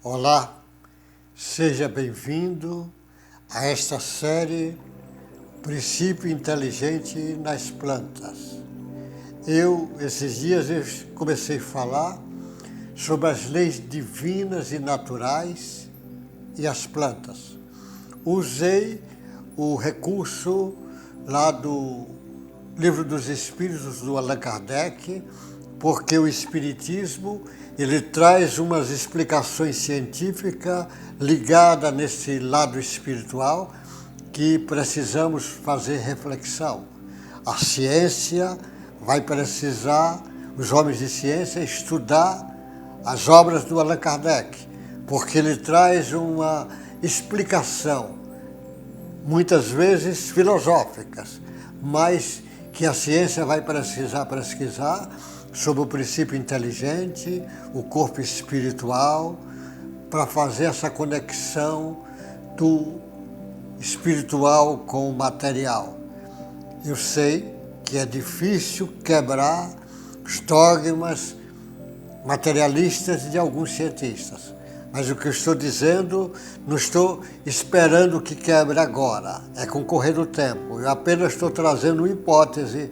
Olá, seja bem-vindo a esta série Princípio Inteligente nas Plantas. Esses dias, eu comecei a falar sobre as leis divinas e naturais e as plantas. Usei o recurso lá do Livro dos Espíritos, do Allan Kardec, porque o Espiritismo ele traz umas explicações científicas ligadas nesse lado espiritual que precisamos fazer reflexão. A ciência vai precisar, os homens de ciência, estudar as obras do Allan Kardec, porque ele traz uma explicação, muitas vezes filosóficas, mas que a ciência vai precisar pesquisar sobre o princípio inteligente, o corpo espiritual, para fazer essa conexão do espiritual com o material. Eu sei que é difícil quebrar os dogmas materialistas de alguns cientistas, mas o que eu estou dizendo, não estou esperando que quebre agora, é com o correr do tempo. Eu apenas estou trazendo uma hipótese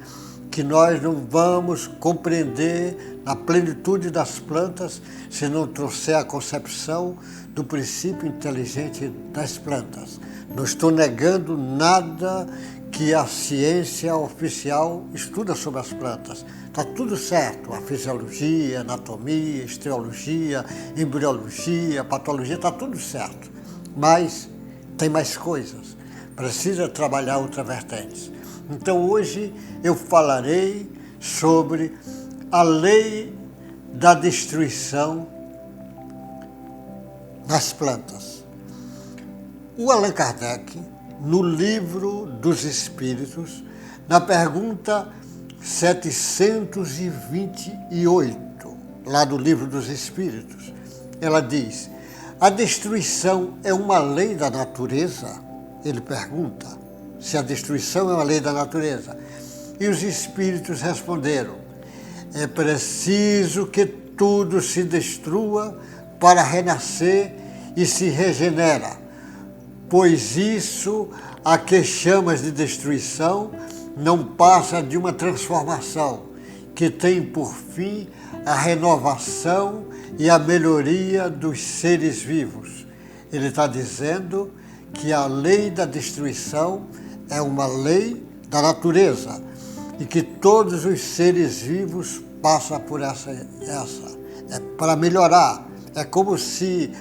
que nós não vamos compreender na plenitude das plantas se não trouxer a concepção do princípio inteligente das plantas. Não estou negando nada que a ciência oficial estuda sobre as plantas. Está tudo certo, a fisiologia, anatomia, histologia, embriologia, patologia, está tudo certo. Mas tem mais coisas, precisa trabalhar outras vertentes. Então hoje eu falarei sobre a lei da destruição nas plantas. O Allan Kardec, no Livro dos Espíritos, na pergunta 728, lá do Livro dos Espíritos, ela diz: a destruição é uma lei da natureza? Ele pergunta se a destruição é uma lei da natureza. E os espíritos responderam: é preciso que tudo se destrua para renascer e se regenera, pois isso a que chamas de destruição não passa de uma transformação que tem por fim a renovação e a melhoria dos seres vivos. Ele está dizendo que a lei da destruição é uma lei da natureza e que todos os seres vivos passam por essa. É para melhorar. É como se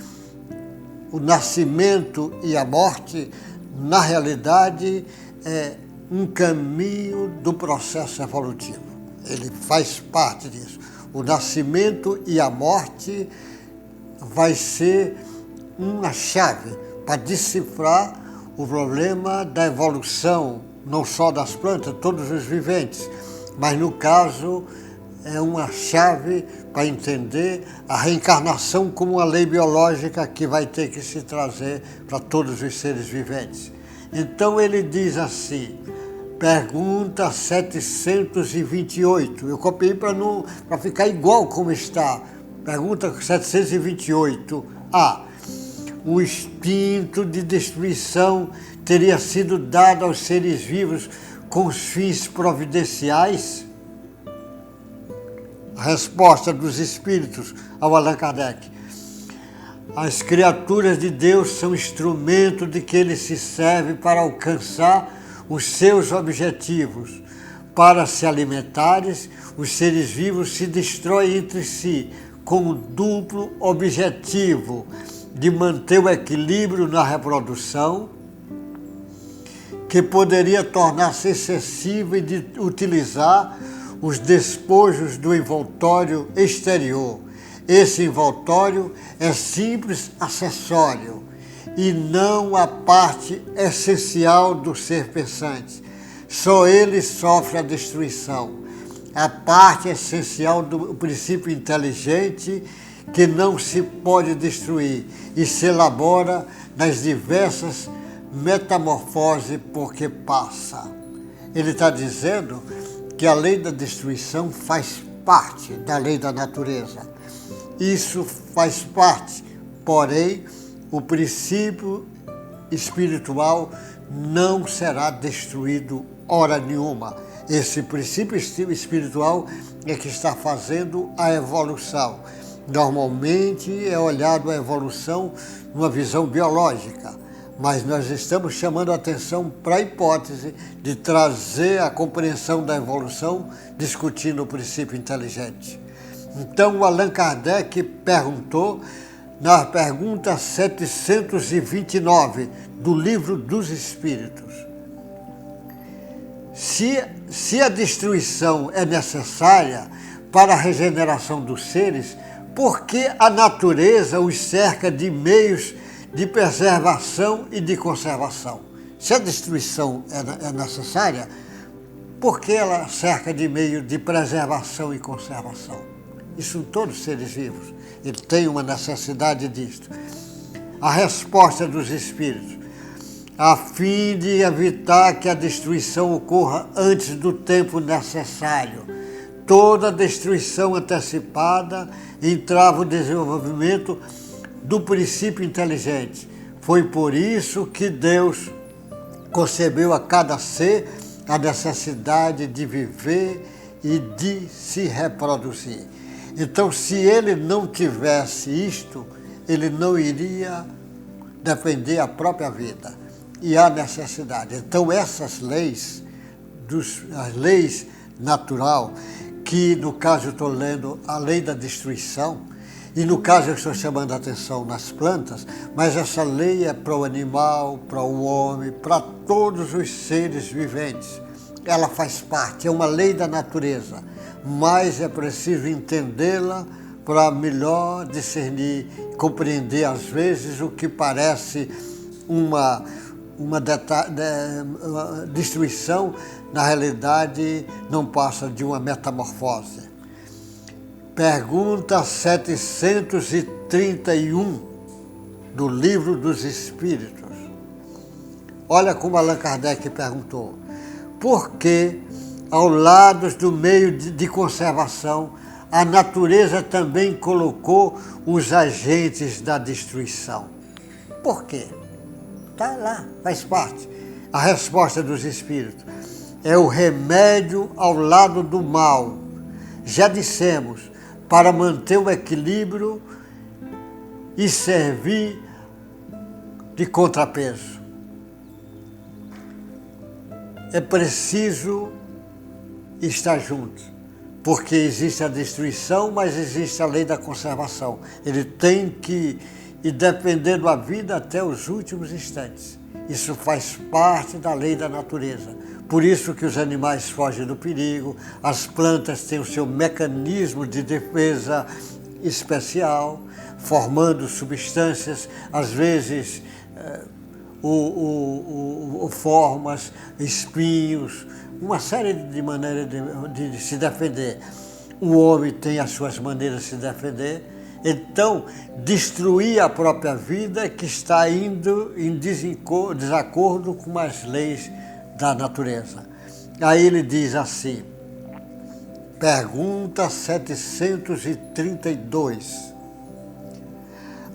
o nascimento e a morte, na realidade, é um caminho do processo evolutivo. Ele faz parte disso. O nascimento e a morte vai ser uma chave para decifrar o problema da evolução, não só das plantas, todos os viventes, mas no caso é uma chave para entender a reencarnação como uma lei biológica que vai ter que se trazer para todos os seres viventes. Então ele diz assim, pergunta 728, eu copiei para ficar igual como está, pergunta 728A. O instinto de destruição teria sido dado aos seres vivos com os fins providenciais? A resposta dos espíritos ao Allan Kardec: as criaturas de Deus são instrumento de que ele se serve para alcançar os seus objetivos. Para se alimentarem, os seres vivos se destroem entre si com o duplo objetivo de manter o equilíbrio na reprodução, que poderia tornar-se excessivo e de utilizar os despojos do envoltório exterior. Esse envoltório é simples acessório e não a parte essencial do ser pensante. Só ele sofre a destruição. A parte essencial do princípio inteligente que não se pode destruir e se elabora nas diversas metamorfoses por que passa. Ele está dizendo que a lei da destruição faz parte da lei da natureza. Isso faz parte porém o princípio espiritual não será destruído hora nenhuma. Esse princípio espiritual é que está fazendo a evolução. Normalmente é olhado a evolução numa visão biológica, mas nós estamos chamando a atenção para a hipótese de trazer a compreensão da evolução discutindo o princípio inteligente. Então, o Allan Kardec perguntou, na pergunta 729 do Livro dos Espíritos, se a destruição é necessária para a regeneração dos seres, por que a natureza os cerca de meios de preservação e de conservação? Se a destruição é necessária, por que ela cerca de meio de preservação e conservação? Isso em todos os seres vivos. Ele tem uma necessidade disto. A resposta dos espíritos: a fim de evitar que a destruição ocorra antes do tempo necessário. Toda destruição antecipada entrava o desenvolvimento do princípio inteligente. Foi por isso que Deus concebeu a cada ser a necessidade de viver e de se reproduzir. Então, se ele não tivesse isto, ele não iria defender a própria vida. E há necessidade. Então, essas leis, as leis natural, que no caso eu estou lendo a lei da destruição, e no caso eu estou chamando a atenção nas plantas, mas essa lei é para o animal, para o homem, para todos os seres viventes. Ela faz parte, é uma lei da natureza, mas é preciso entendê-la para melhor discernir, compreender às vezes o que parece uma destruição, na realidade não passa de uma metamorfose. Pergunta 731 do Livro dos Espíritos. Olha como Allan Kardec perguntou: por que, ao lado do meio de conservação, a natureza também colocou os agentes da destruição? Por quê? Está lá, faz parte. A resposta dos espíritos: é o remédio ao lado do mal. Já dissemos, para manter o equilíbrio e servir de contrapeso. É preciso estar junto, porque existe a destruição, mas existe a lei da conservação. Ele tem que ir defendendo a vida até os últimos instantes. Isso faz parte da lei da natureza. Por isso que os animais fogem do perigo, as plantas têm o seu mecanismo de defesa especial, formando substâncias, às vezes formas, espinhos, uma série de maneiras de se defender. O homem tem as suas maneiras de se defender. Então, destruir a própria vida que está indo em desacordo com as leis da natureza. Aí ele diz assim, pergunta 732.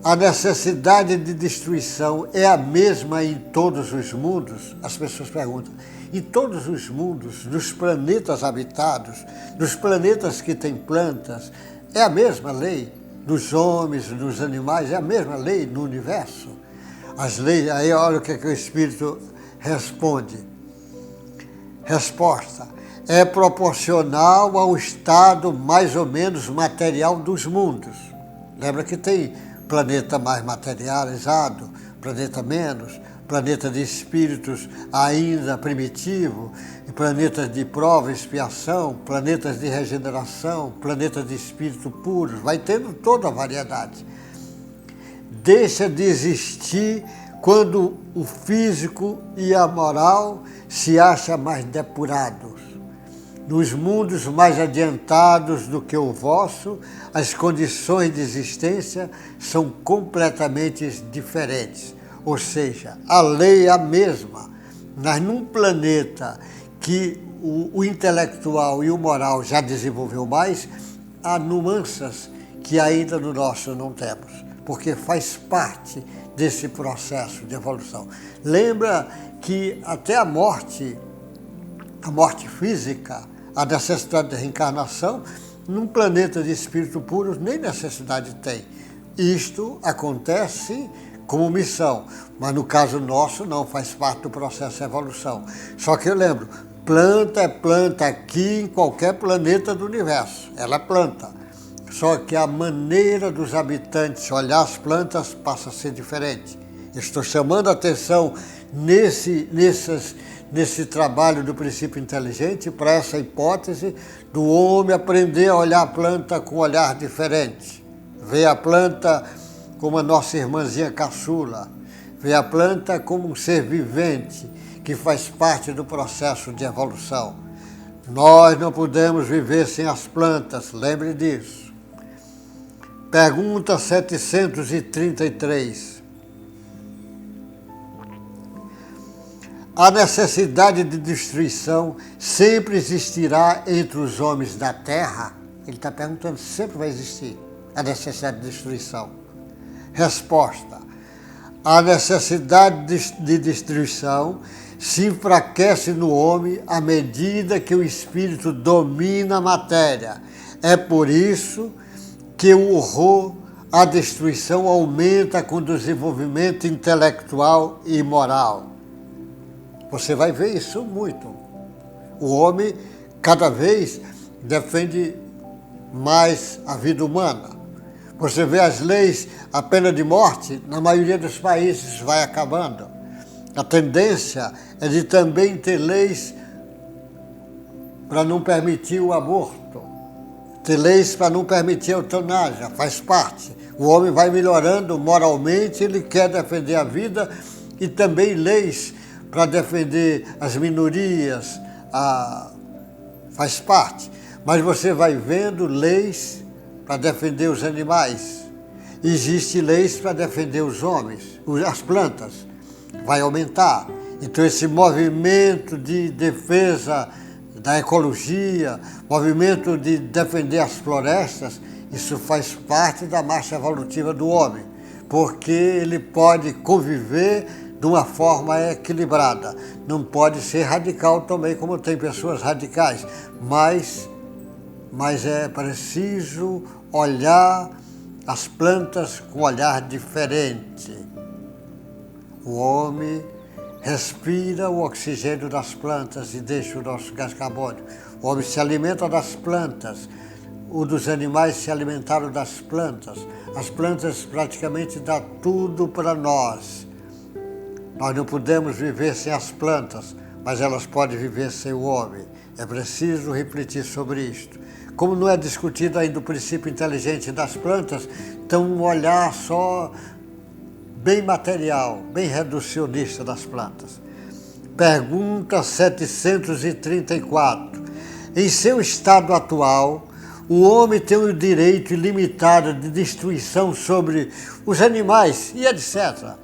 A necessidade de destruição é a mesma em todos os mundos? As pessoas perguntam. Em todos os mundos, nos planetas habitados, nos planetas que têm plantas, é a mesma lei? Dos homens, dos animais, é a mesma lei no universo? As leis, aí olha o que o Espírito responde. Resposta: é proporcional ao estado mais ou menos material dos mundos. Lembra que tem planeta mais materializado, planeta menos, planeta de espíritos ainda primitivo, planetas de prova e expiação, planetas de regeneração, planetas de espírito puros, vai tendo toda a variedade. Deixa de existir quando o físico e a moral se acham mais depurados. Nos mundos mais adiantados do que o vosso, as condições de existência são completamente diferentes. Ou seja, a lei é a mesma, mas num planeta que o intelectual e o moral já desenvolveu mais, há nuances que ainda no nosso não temos. porque faz parte desse processo de evolução. Lembra que até a morte física, a necessidade de reencarnação, num planeta de espírito puro, nem necessidade tem. Isto acontece como missão, mas no caso nosso não, faz parte do processo de evolução. Só que eu lembro, planta é planta aqui em qualquer planeta do universo, ela é planta. Só que a maneira dos habitantes olhar as plantas passa a ser diferente. Estou chamando a atenção nesse trabalho do princípio inteligente para essa hipótese do homem aprender a olhar a planta com um olhar diferente. Ver a planta como a nossa irmãzinha caçula, ver a planta como um ser vivente que faz parte do processo de evolução. Nós não podemos viver sem as plantas, lembre disso. Pergunta 733. A necessidade de destruição sempre existirá entre os homens da Terra? Ele está perguntando se sempre vai existir a necessidade de destruição. Resposta. A necessidade de destruição se enfraquece no homem à medida que o espírito domina a matéria. É por isso que o horror à destruição aumenta com o desenvolvimento intelectual e moral. Você vai ver isso muito. O homem, cada vez, defende mais a vida humana. Você vê as leis, a pena de morte, na maioria dos países vai acabando. A tendência é de também ter leis para não permitir o aborto, ter leis para não permitir a eutanásia, faz parte. O homem vai melhorando moralmente, ele quer defender a vida e também leis para defender as minorias, faz parte. Mas você vai vendo leis para defender os animais. Existem leis para defender os homens, as plantas. Vai aumentar. Então esse movimento de defesa da ecologia, movimento de defender as florestas, isso faz parte da marcha evolutiva do homem, porque ele pode conviver de uma forma equilibrada. Não pode ser radical também, como tem pessoas radicais, mas é preciso olhar as plantas com um olhar diferente. O homem respira o oxigênio das plantas e deixa o nosso gás carbônico. O homem se alimenta das plantas, o dos animais se alimentaram das plantas. As plantas praticamente dão tudo para nós. Nós não podemos viver sem as plantas, mas elas podem viver sem o homem. É preciso refletir sobre isto. Como não é discutido ainda o princípio inteligente das plantas, então um olhar só bem material, bem reducionista das plantas. Pergunta 734. Em seu estado atual, o homem tem o direito ilimitado de destruição sobre os animais e etc.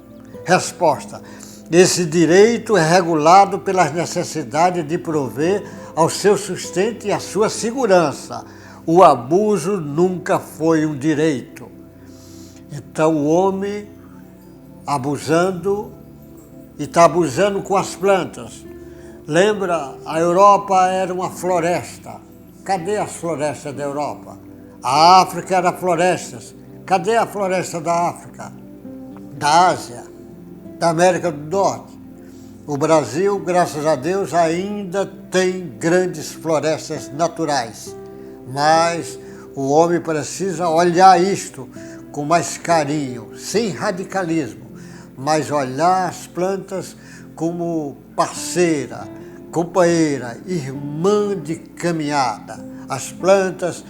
Resposta. Esse direito é regulado pelas necessidades de prover ao seu sustento e à sua segurança. O abuso nunca foi um direito. Então o homem abusando e está abusando com as plantas. Lembra, a Europa era uma floresta. Cadê as florestas da Europa? A África era florestas. Cadê a floresta da África? Da Ásia? Da América do Norte? O Brasil, graças a Deus, ainda tem grandes florestas naturais. Mas o homem precisa olhar isto com mais carinho, sem radicalismo, mas olhar as plantas como parceira, companheira, irmã de caminhada. As plantas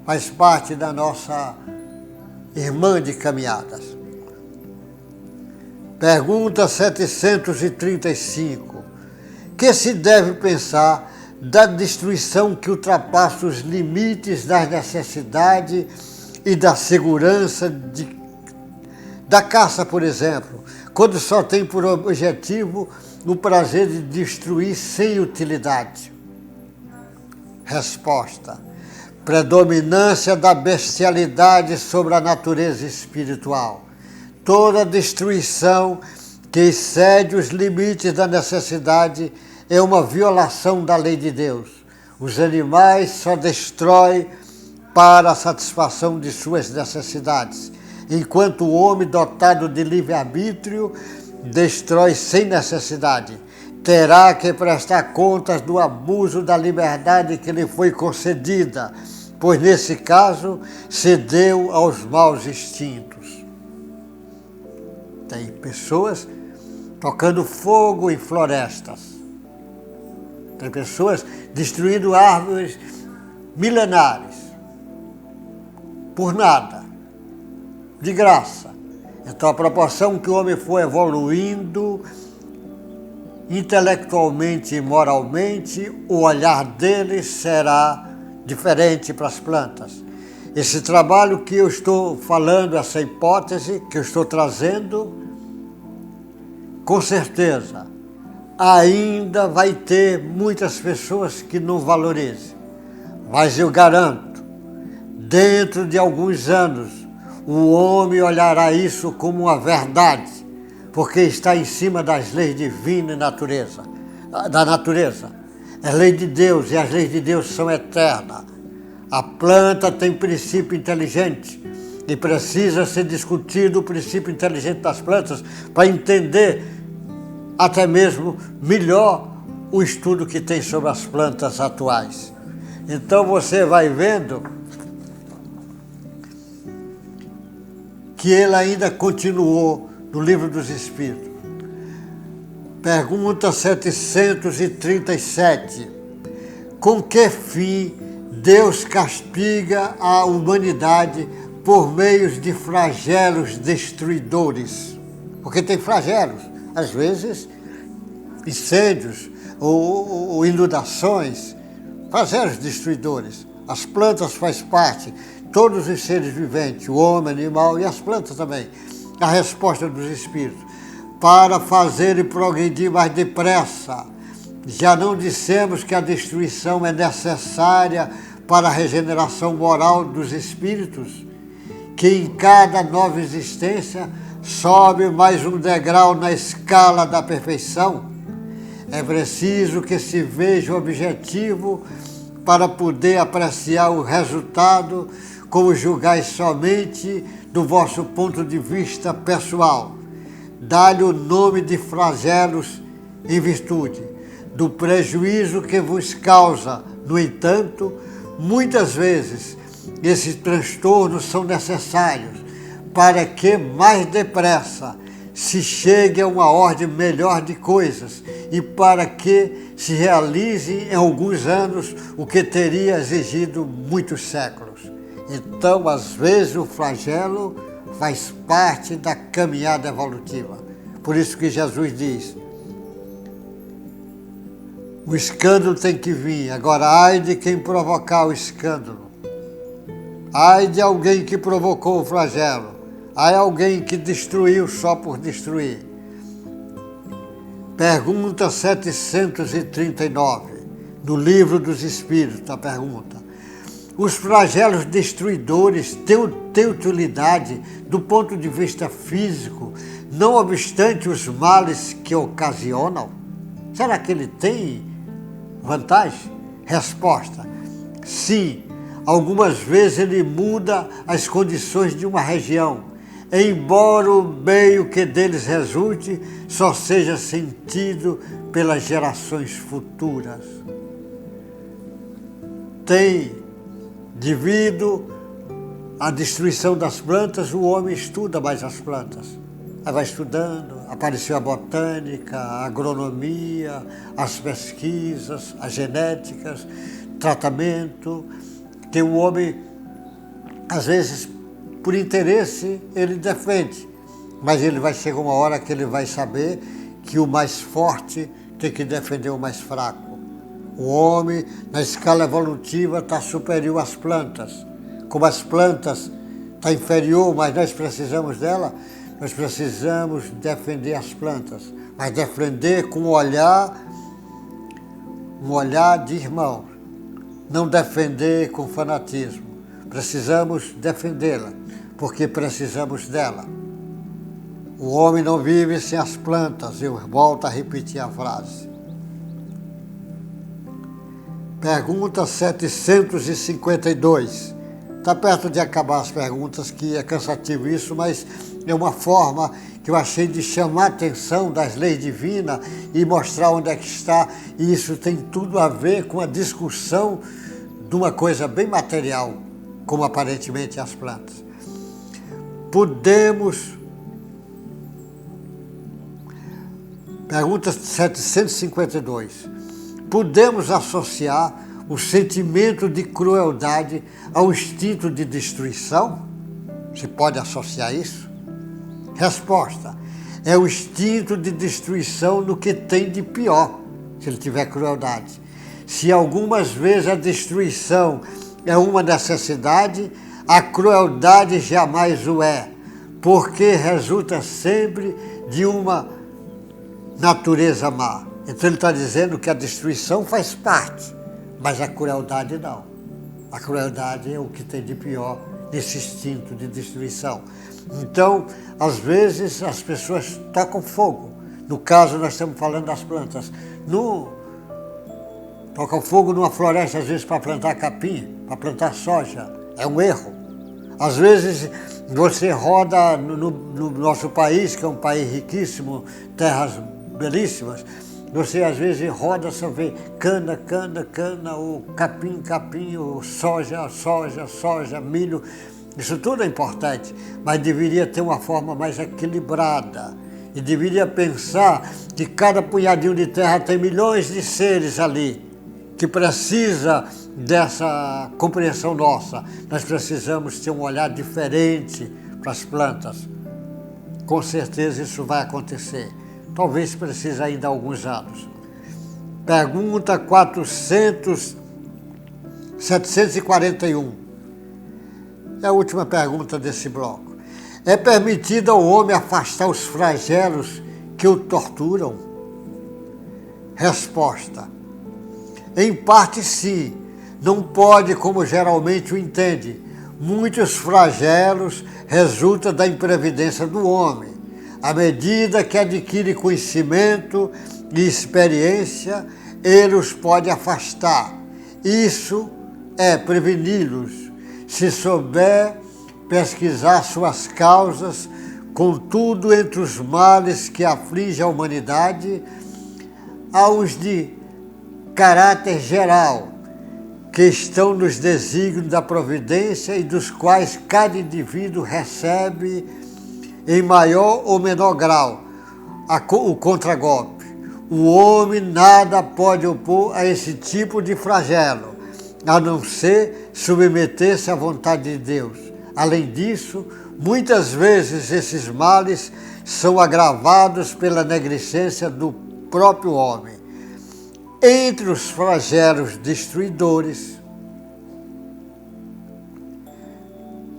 fazem parte da nossa irmã de caminhadas. Pergunta 735. Que se deve pensar da destruição que ultrapassa os limites das necessidades e da segurança da caça, por exemplo, quando só tem por objetivo o prazer de destruir sem utilidade? Resposta. predominância da bestialidade sobre a natureza espiritual. Toda destruição que excede os limites da necessidade é uma violação da lei de Deus. Os animais só destroem para a satisfação de suas necessidades, enquanto o homem dotado de livre-arbítrio destrói sem necessidade. Terá que prestar contas do abuso da liberdade que lhe foi concedida, pois nesse caso cedeu aos maus instintos. Tem pessoas tocando fogo em florestas. Tem pessoas destruindo árvores milenares. Por nada. De graça. Então, à proporção que o homem for evoluindo intelectualmente e moralmente, o olhar dele será diferente para as plantas. Esse trabalho que eu estou falando, essa hipótese que eu estou trazendo, com certeza, ainda vai ter muitas pessoas que não valorizem. Mas eu garanto, dentro de alguns anos, o homem olhará isso como uma verdade, porque está em cima das leis divinas da natureza. É lei de Deus e as leis de Deus são eternas. A planta tem princípio inteligente e precisa ser discutido o princípio inteligente das plantas para entender até mesmo melhor o estudo que tem sobre as plantas atuais. Então você vai vendo que ele ainda continuou no Livro dos Espíritos. Pergunta 737. Com que fim Deus castiga a humanidade por meios de flagelos destruidores? Porque tem flagelos, às vezes incêndios ou inundações, flagelos destruidores. As plantas fazem parte, todos os seres viventes, o homem, o animal e as plantas também. A resposta dos espíritos, para fazerem progredir mais depressa. Já não dissemos que a destruição é necessária para a regeneração moral dos espíritos, que em cada nova existência sobe mais um degrau na escala da perfeição? É preciso que se veja o objetivo para poder apreciar o resultado, como julgais somente do vosso ponto de vista pessoal. Dá-lhe o nome de flagelos em virtude do prejuízo que vos causa. No entanto, muitas vezes esses transtornos são necessários para que mais depressa se chegue a uma ordem melhor de coisas e para que se realize em alguns anos o que teria exigido muitos séculos. Então, às vezes, o flagelo faz parte da caminhada evolutiva. Por isso que Jesus diz, o escândalo tem que vir. Agora, ai de quem provocar o escândalo. Ai de alguém que provocou o flagelo. Ai alguém que destruiu só por destruir. Pergunta 739, do Livro dos Espíritos, a pergunta. Os flagelos destruidores têm utilidade do ponto de vista físico, não obstante os males que ocasionam? Será que ele tem vantagem? Resposta, sim. Algumas vezes ele muda as condições de uma região, embora o meio que deles resulte só seja sentido pelas gerações futuras. Devido à destruição das plantas, o homem estuda mais as plantas. Aí vai estudando, apareceu a botânica, a agronomia, as pesquisas, as genéticas, tratamento. Tem um homem, às vezes, por interesse, ele defende, mas ele vai chegar uma hora que ele vai saber que o mais forte tem que defender o mais fraco. O homem, na escala evolutiva, está superior às plantas. Como as plantas estão inferior, mas nós precisamos dela, nós precisamos defender as plantas, mas defender com um olhar de irmão, não defender com fanatismo. Precisamos defendê-la, porque precisamos dela. O homem não vive sem as plantas. Eu volto a repetir a frase. Pergunta 752. Está perto de acabar as perguntas, que é cansativo isso, mas é uma forma que eu achei de chamar a atenção das leis divinas e mostrar onde é que está. E isso tem tudo a ver com a discussão de uma coisa bem material, como aparentemente as plantas. Pergunta 752. Podemos associar o sentimento de crueldade ao instinto de destruição? Se pode associar isso? Resposta: é o instinto de destruição no que tem de pior, se ele tiver crueldade. Se algumas vezes a destruição é uma necessidade, a crueldade jamais o é, porque resulta sempre de uma natureza má. Então ele está dizendo que a destruição faz parte, mas a crueldade não. A crueldade é o que tem de pior nesse instinto de destruição. Então, às vezes, as pessoas tocam fogo. No caso, nós estamos falando das plantas. Tocam fogo numa floresta, às vezes, para plantar capim, para plantar soja. É um erro. Às vezes, você roda no nosso país, que é um país riquíssimo, terras belíssimas, você às vezes roda, só vê cana, o capim, o soja, milho. Isso tudo é importante, mas deveria ter uma forma mais equilibrada. E deveria pensar que cada punhadinho de terra tem milhões de seres ali, que precisa dessa compreensão nossa. Nós precisamos ter um olhar diferente para as plantas. Com certeza isso vai acontecer. Talvez precise ainda alguns anos. Pergunta 741. É a última pergunta desse bloco. É permitido ao homem afastar os flagelos que o torturam? Resposta: em parte sim. Não pode, como geralmente o entende. Muitos flagelos resultam da imprevidência do homem. À medida que adquire conhecimento e experiência, ele os pode afastar. Isso é preveni-los, se souber pesquisar suas causas. Contudo, entre os males que afligem a humanidade, há os de caráter geral, que estão nos desígnios da providência e dos quais cada indivíduo recebe em maior ou menor grau o contragolpe. O homem nada pode opor a esse tipo de flagelo, a não ser submeter-se à vontade de Deus. Além disso, muitas vezes esses males são agravados pela negligência do próprio homem. Entre os flagelos destruidores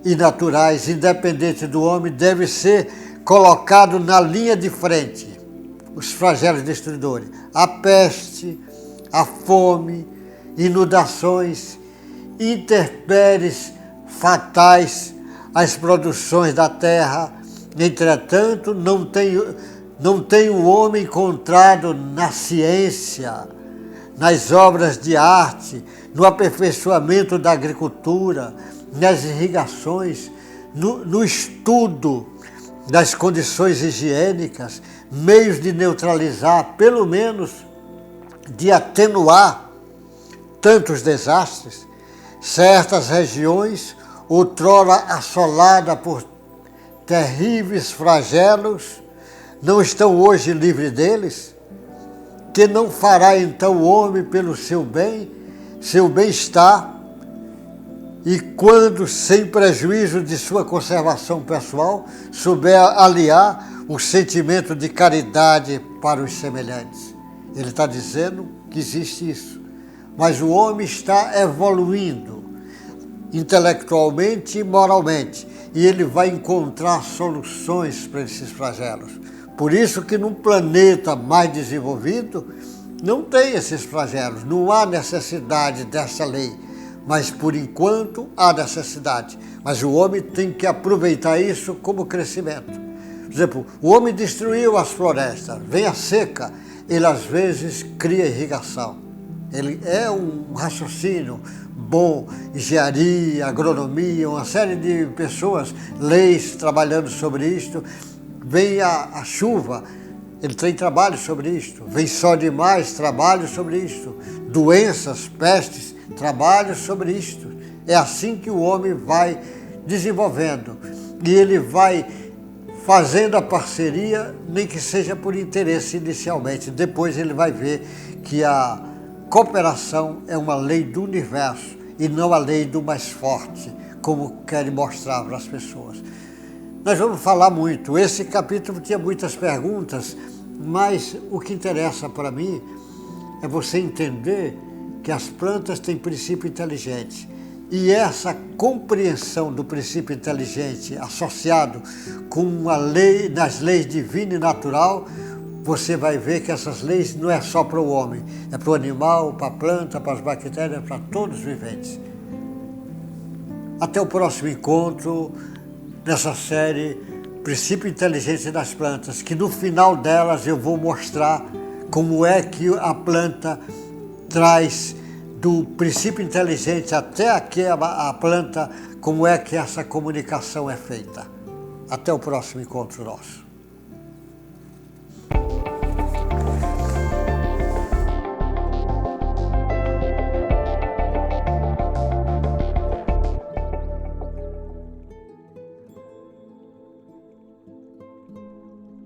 e naturais, independente do homem, deve ser colocado na linha de frente os flagelos destruidores: a peste, a fome, inundações, intempéries fatais às produções da terra. Entretanto, não tem o homem encontrado na ciência, nas obras de arte, no aperfeiçoamento da agricultura, nas irrigações, no estudo das condições higiênicas, meios de neutralizar, pelo menos de atenuar tantos desastres. Certas regiões, outrora assoladas por terríveis flagelos, não estão hoje livres deles? Que não fará então o homem pelo seu bem, seu bem-estar, e quando, sem prejuízo de sua conservação pessoal, souber aliar o sentimento de caridade para os semelhantes? Ele está dizendo que existe isso. Mas o homem está evoluindo intelectualmente e moralmente, e ele vai encontrar soluções para esses flagelos. Por isso que num planeta mais desenvolvido, não tem esses flagelos, não há necessidade dessa lei, mas por enquanto há necessidade. Mas o homem tem que aproveitar isso como crescimento. Por exemplo, o homem destruiu as florestas, vem a seca, ele às vezes cria irrigação. Ele é um raciocínio bom, engenharia, agronomia, uma série de pessoas, leis trabalhando sobre isto. Vem a chuva, ele tem trabalho sobre isto. Vem sol demais, trabalho sobre isto. Doenças, pestes, trabalho sobre isto. É assim que o homem vai desenvolvendo. E ele vai fazendo a parceria, nem que seja por interesse inicialmente. Depois ele vai ver que a cooperação é uma lei do universo e não a lei do mais forte, como querem mostrar para as pessoas. Nós vamos falar muito. Esse capítulo tinha muitas perguntas, mas o que interessa para mim é você entender que as plantas têm princípio inteligente. E essa compreensão do princípio inteligente associado com a lei, das leis divina e natural, você vai ver que essas leis não é só para o homem, é para o animal, para a planta, para as bactérias, para todos os viventes. Até o próximo encontro nessa série Princípio Inteligente das Plantas, que no final delas eu vou mostrar como é que a planta traz do princípio inteligente até aqui a planta, como é que essa comunicação é feita. Até o próximo encontro nosso.